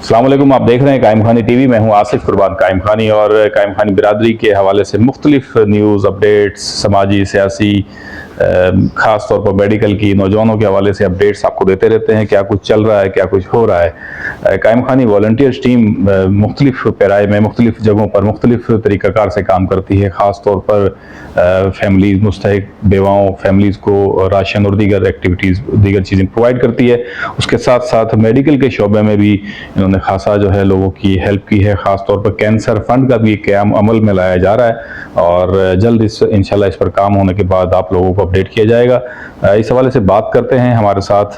अस्सलाम वालेकुम, आप देख रहे हैं कायम खानी टीवी। मैं हूं आसिफ कुर्बान कायम खानी और कायम खानी बिरादरी के हवाले से मुख्तलिफ न्यूज़ अपडेट्स, समाजी सियासी ख़ास तौर पर मेडिकल की, नौजवानों के हवाले से अपडेट्स आपको देते रहते हैं। क्या कुछ चल रहा है, क्या कुछ हो रहा है। कायम खानी वॉलंटियर्स टीम मुख्तलिफ पैराए में, मुख्तलिफ जगहों पर मुख्तलिफ तरीक़ाकार से काम करती है। ख़ास तौर पर फैमिलीज़, मुस्तहिक बेवाओं फैमिलीज़ को राशन और दीगर एक्टिविटीज़, दीगर चीज़ें प्रोवाइड करती है। उसके साथ साथ मेडिकल के शोबे में भी इन्होंने खासा जो है लोगों की हेल्प की है। ख़ास तौर पर कैंसर फंड का भी क़याम अमल में लाया जा रहा है और जल्द इंशाल्लाह इस पर काम होने के बाद आप लोगों को अपडेट किया जाएगा। इस हवाले से बात करते हैं। हमारे साथ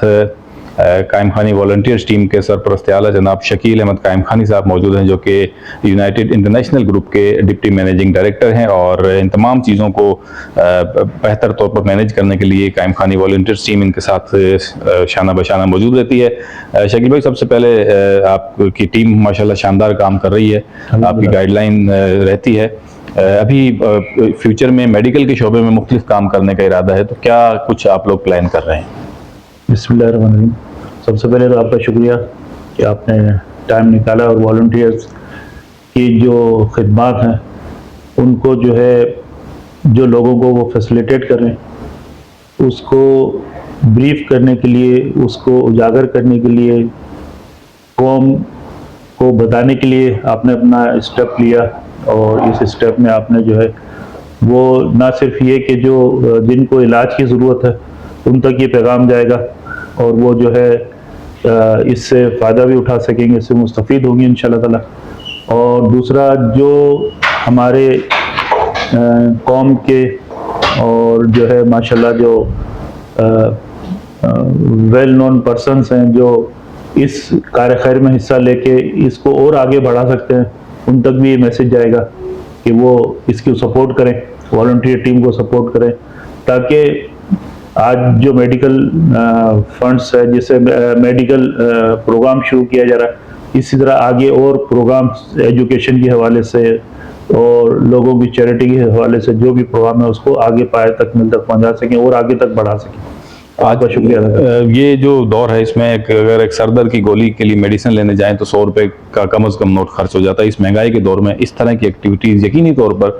कायम खानी वॉलंटियर्स टीम के सरपरस्त आला जनाब शकील अहमद कायम खानी साहब मौजूद हैं, जो कि यूनाइटेड इंटरनेशनल ग्रुप के डिप्टी मैनेजिंग डायरेक्टर हैं और इन तमाम चीज़ों को बेहतर तौर पर मैनेज करने के लिए कायम खानी वॉलंटियर्स टीम इनके साथ शाना बशाना मौजूद रहती है। शकील भाई, सबसे पहले आपकी टीम माशाल्लाह शानदार काम कर रही है, आपकी गाइडलाइन रहती है। अभी फ्यूचर में मेडिकल के शोबे में मुख्तलिफ काम करने का इरादा है, तो क्या कुछ आप लोग प्लान कर रहे हैं? बिस्मिल्लाहिर्रहमानिर्रहीम। सबसे पहले तो आपका शुक्रिया कि आपने टाइम निकाला और वॉलंटियर्स की जो खिदमात हैं उनको जो है, जो लोगों को वो फैसिलिटेट कर रहे हैं, उसको ब्रीफ करने के लिए, उसको उजागर करने के लिए, कौम को बताने के लिए आपने अपना स्टेप लिया। और इस स्टेप में आपने जो है वो ना सिर्फ ये कि जो जिनको इलाज की ज़रूरत है उन तक ये पैगाम जाएगा और वो जो है इससे फ़ायदा भी उठा सकेंगे, इससे मुस्तफ़ीद होंगे इंशाअल्लाह ताला। और दूसरा, जो हमारे कौम के और जो है माशाल्लाह जो वेल नोन पर्सन्स हैं जो इस कार्य खैर में हिस्सा लेके इसको और आगे बढ़ा सकते हैं, उन तक भी ये मैसेज जाएगा कि वो इसकी सपोर्ट करें, वॉलंटियर टीम को सपोर्ट करें, ताकि आज जो मेडिकल फंड्स है, जिससे मेडिकल प्रोग्राम शुरू किया जा रहा है, इसी तरह आगे और प्रोग्राम्स एजुकेशन के हवाले से और लोगों की चैरिटी के हवाले से जो भी प्रोग्राम है उसको आगे पाए तक मिल तक पहुंचा सकें और आगे तक बढ़ा सकें। आपका शुक्रिया। ये जो दौर है, इसमें अगर एक सरदर्द की गोली के लिए मेडिसिन लेने जाएं तो 100 रुपये का कम अज़ कम नोट खर्च हो जाता है। इस महंगाई के दौर में इस तरह की एक्टिविटीज़ यकीनी तौर पर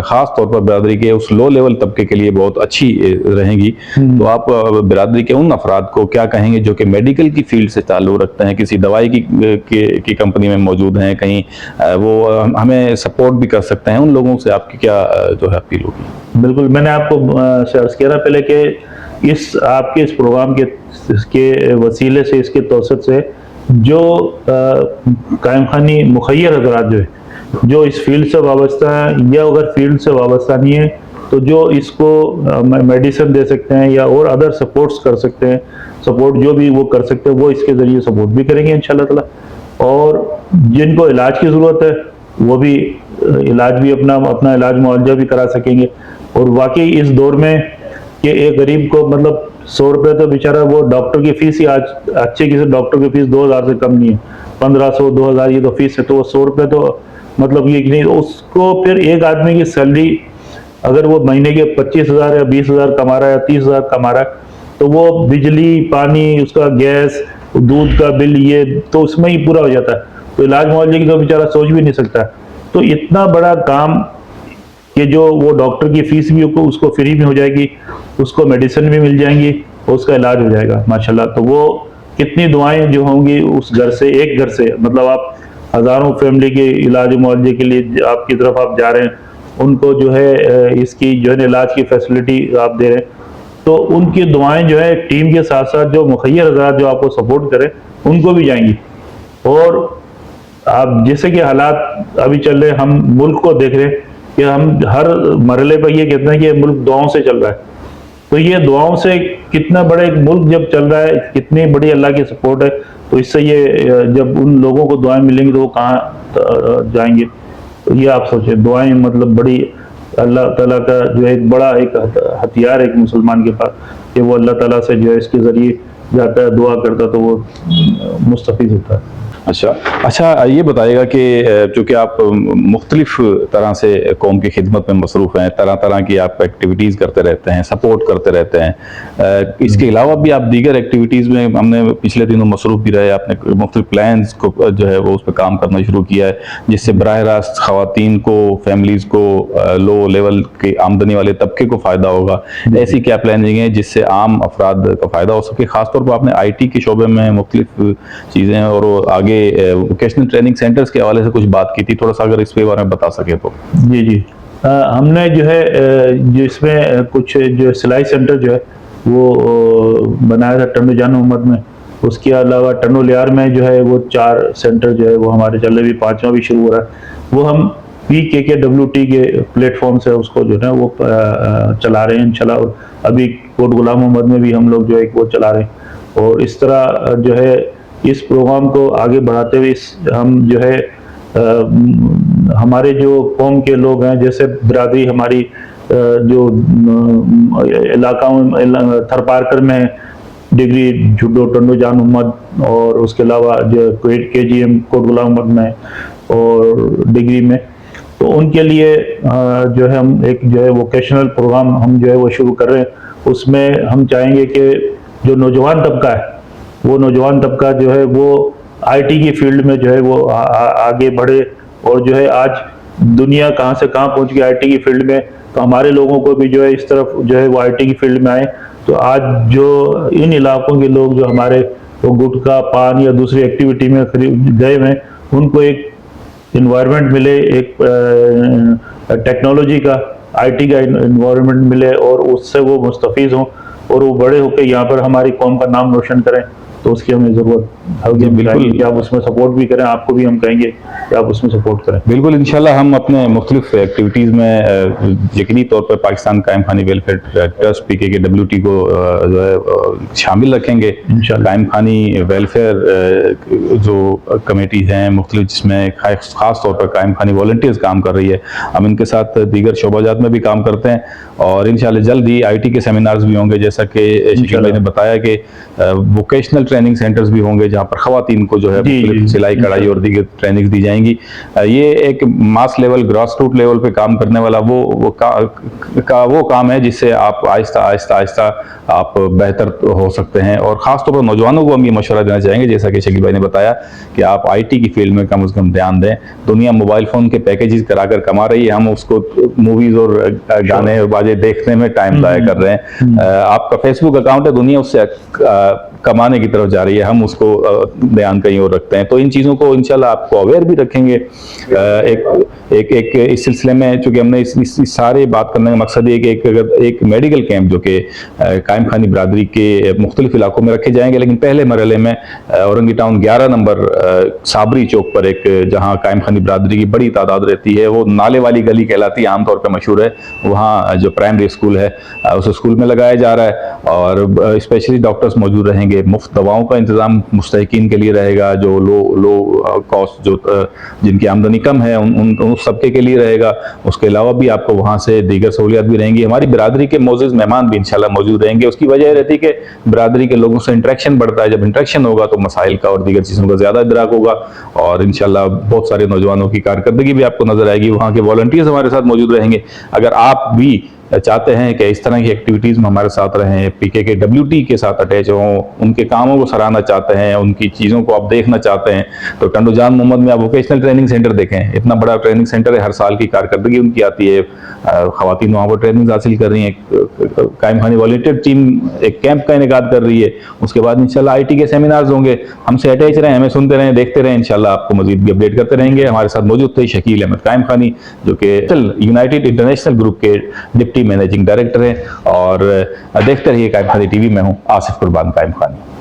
ख़ास तौर पर बिरादरी के उस लो लेवल तबके के लिए बहुत अच्छी रहेंगी। तो आप बिरादरी के उन अफराद को क्या कहेंगे जो कि मेडिकल की फील्ड से ताल्लुक़ रखते हैं, किसी दवाई की कंपनी में मौजूद हैं कहीं, वो हमें सपोर्ट भी कर सकते हैं, उन लोगों से आपकी क्या जो है अपील होगी? बिल्कुल, मैंने आपको अर्ज़ किया था पहले कि आपके इस प्रोग्राम के वसीले से, इसके तौसत से जो कायम खानी मुखय्यर हज़रात जो है, जो इस फील्ड से वाबस्ता है या अगर फील्ड से वाबस्ता नहीं है तो जो इसको मेडिसिन दे सकते हैं या और अदर सपोर्ट्स कर सकते हैं, सपोर्ट जो भी वो कर सकते हैं वो इसके ज़रिए सपोर्ट भी करेंगे इंशाअल्लाह ताला। और जिनको इलाज की ज़रूरत है वो भी इलाज भी अपना इलाज मुआवजा भी करा सकेंगे। और वाकई इस दौर में कि एक गरीब को मतलब 100 रुपये तो बेचारा, वो डॉक्टर की फ़ीस ही आज अच्छे किसी डॉक्टर की फ़ीस 2000 से कम नहीं है, 1500 2000 ये तो फीस है, तो वो 100 रुपये तो मतलब ये कि नहीं, उसको फिर एक आदमी की सैलरी अगर वो महीने के 25,000 या 20,000 कमा रहा है या 30,000 कमा रहा है, तो वो बिजली, पानी, उसका गैस, दूध का बिल, ये तो उसमें ही पूरा हो जाता है। तो इलाज मुआवजे की तो बेचारा सोच भी नहीं सकता। तो इतना बड़ा काम कि जो वो डॉक्टर की फीस भी उसको फ्री में हो जाएगी, उसको मेडिसिन भी मिल जाएंगी और उसका इलाज हो जाएगा माशाल्लाह। तो वो कितनी दुआएं जो होंगी उस घर से, एक घर से, मतलब आप हज़ारों फैमिली के इलाज मुआवजे के लिए आपकी तरफ आप जा रहे हैं, उनको जो है इसकी जो है इलाज की फैसिलिटी आप दे रहे हैं, तो उनकी दुआएं जो है टीम के साथ साथ जो मुखय्यर हज़रात जो आपको सपोर्ट करें उनको भी जाएंगी। और आप जैसे कि हालात अभी चल रहे, हम मुल्क को देख रहे हैं कि हम हर मरहले पर ये कहते हैं कि मुल्क दुआओं से चल रहा है। तो ये दुआओं से कितना बड़ा एक मुल्क जब चल रहा है, कितनी बड़ी अल्लाह की सपोर्ट है, तो इससे ये जब उन लोगों को दुआएं मिलेंगी तो वो कहाँ जाएंगे। तो ये आप सोचें, दुआएं मतलब बड़ी अल्लाह ताला का जो है एक बड़ा एक हथियार है एक मुसलमान के पास, कि वो अल्लाह ताला से जो है इसके ज़रिए जाता है, दुआ करता तो वो मुस्तफ़ीद होता है। अच्छा, ये बताइएगा कि चूँकि आप मुख्तलिफ तरह से कौम की खिदमत में मसरूफ़ हैं, तरह तरह की आप एक्टिविटीज़ करते रहते हैं, सपोर्ट करते रहते हैं, इसके अलावा भी आप दीगर एक्टिविटीज़ में हमने पिछले दिनों मसरूफ़ भी रहे, आपने मुख्तलिफ प्लान्स को जो है वो उस पर काम करना शुरू किया है, जिससे बराह रास्त ख़वातीन को, फैमिलीज़ को, लो लेवल के आमदनी वाले तबके को फ़ायदा होगा। ऐसी क्या प्लानिंग है जिससे आम अफराद का फ़ायदा हो सके? ख़ासतौर पर आपने IT के शोबे में मुख्तलिफ चीज़ें और आगे वोकेशनल ट्रेनिंग सेंटर्स के हवाले से कुछ बात की थी, थोड़ा सा अगर इस पे बारे में बता सके तो। जी। हमने जो है जो इसमें कुछ जो सिलाई सेंटर जो है वो बनाया था टन्नो जान मोहम्मद में। उसके अलावा टन्नो लियार में जो है वो 4 सेंटर जो है वो हमारे चल रहे, भी 5वां भी शुरू हो रहा है। वो हम PKKWT के प्लेटफॉर्म से उसको जो है वो चला रहे हैं इंशाल्लाह। और अभी कोट गुलाम मोहम्मद में भी हम लोग जो है वो चला रहे हैं। और इस तरह जो है इस प्रोग्राम को आगे बढ़ाते हुए हम जो है हमारे जो कौम के लोग हैं, जैसे बिरादरी हमारी जो इलाका में थर पारकर में डिग्री जुडो टन्नो जान मोहम्मद, और उसके अलावा जो KGM कोट गुलाम मोहम्मद में और डिग्री में, तो उनके लिए जो है हम एक जो है वोकेशनल प्रोग्राम हम जो है वो शुरू कर रहे हैं। उसमें हम चाहेंगे कि जो नौजवान तबका है, वो नौजवान तबका जो है वो IT की फील्ड में जो है वो आगे बढ़े। और जो है आज दुनिया कहाँ से कहाँ पहुँच गई IT की फील्ड में, तो हमारे लोगों को भी जो है इस तरफ जो है वो IT की फील्ड में आए। तो आज जो इन इलाकों के लोग जो हमारे वो गुटखा, पान या दूसरी एक्टिविटी में गए हुए हैं, उनको एक इन्वायरमेंट मिले, एक टेक्नोलॉजी का, IT का इन्वायरमेंट मिले, और उससे वो मुस्तफीज़ हों और वो बड़े होकर यहाँ पर हमारी कौम का नाम रोशन करें। तो उसकी हमें ज़रूरत है। बिल्कुल कि आप उसमें सपोर्ट भी करें, आपको भी हम कहेंगे कि आप उसमें सपोर्ट करें। बिल्कुल, इंशाल्लाह हम अपने मुख्तलिफ एक्टिविटीज़ में यकीनी तौर पर पाकिस्तान कायम खानी वेलफेयर ट्रस्ट PKKWT को जो है शामिल रखेंगे। कायम खानी वेलफेयर जो कमेटीज़ हैं मुख्तलिफ, जिसमें ख़ास तौर पर कायम खानी वॉलंटियर्स काम कर रही है, हम इनके साथ दीगर शोबाजात में भी काम करते हैं। और इंशाल्लाह जल्द ही IT के सेमिनार्स भी होंगे, जैसा कि शकील भाई ने बताया कि वोकेशनल ट्रेनिंग सेंटर्स भी होंगे जहाँ पर ख़वातीन को जो है सिलाई कढ़ाई और दीगर ट्रेनिंग दी जाएंगी। ये एक mass level, grass root level पे काम करने वाला वो काम है जिससे आप आहिस्ता आप बेहतर हो सकते हैं। और ख़ासतौर पर नौजवानों को हम ये मशवरा देना चाहेंगे, जैसा कि शकील भाई ने बताया, कि आप IT की फील्ड में कम से कम ध्यान दें। दुनिया मोबाइल फ़ोन के पैकेजेस कराकर कमा रही है, हम उसको मूवीज़ और गाने और बाजे देखने में टाइम ज़ाया कर रहे हैं। आपका फेसबुक अकाउंट है, दुनिया उससे कमाने की तरफ जा रही है, हम उसको ध्यान कहीं और रखते हैं। तो इन चीज़ों को इंशाल्लाह आपको अवेयर भी रखेंगे। एक इस सिलसिले में चूँकि हमने इस सारे बात करने का मकसद ये कि एक मेडिकल कैंप जो कि कायम खानी बिरादरी के मुख्तलिफ इलाकों में रखे जाएंगे, लेकिन पहले मरहले में औरंगी टाउन 11 नंबर साबरी चौक पर एक, जहाँ कायम खानी बिरादरी की बड़ी तादाद रहती है, वो नाले वाली गली कहलाती है, आमतौर पर मशहूर है, वहाँ जो प्राइमरी स्कूल है उस स्कूल में लगाया जा रहा है। और स्पेशली डॉक्टर्स मौजूद रहेंगे, मुफ्त दवाओं का इंतज़ाम मुस्तहिकीन के लिए रहेगा, जो लो कॉस्ट, जो जिनकी आमदनी कम है उन सबके के लिए रहेगा। उसके अलावा भी आपको वहाँ से दीगर सहूलियात भी रहेंगी। हमारी बिरादरी के मोअज़्ज़िज़ मेहमान भी इंशाल्लाह मौजूद रहेंगे। उसकी वजह रहती है कि बिरादरी के लोगों से इंटरेक्शन बढ़ता है, जब इंटरेक्शन होगा तो मसाइल का और दीगर चीज़ों का ज़्यादा इदराक होगा, और इंशाल्लाह बहुत सारे नौजवानों की कारकर्दगी भी आपको नजर आएगी। वहाँ के वॉलंटियर्स हमारे साथ मौजूद रहेंगे। अगर आप भी चाहते हैं कि इस तरह की एक्टिविटीज़ में हमारे साथ रहें, PKKWT के साथ अटैच हों, उनके कामों को सराहना चाहते हैं, उनकी चीज़ों को आप देखना चाहते हैं, तो टन्नो जान मोहम्मद में आप वोकेशनल ट्रेनिंग सेंटर देखें। इतना बड़ा ट्रेनिंग सेंटर है, हर साल की कारकर्दगी उनकी आती है, ख़वातीन वहाँ पर ट्रेनिंग हासिल कर रही हैं, कायम खानी वॉलंटियर टीम एक कैंप का इनेकाद कर रही है। उसके बाद इंशाल्लाह IT के सेमिनार्स होंगे। हमसे अटैच रहें, हमें सुनते रहें, देखते रहें, इंशाल्लाह आपको मज़ीद भी अपडेट करते रहेंगे। हमारे साथ मौजूद थे शकील अहमद कायम खानी, जो कि यूनाइटेड इंटरनेशनल ग्रुप के डिप्टी मैनेजिंग डायरेक्टर हैं। और देखते रहिए कायम खानी TV, मैं हूँ आसिफ कुर्बान कायम खानी।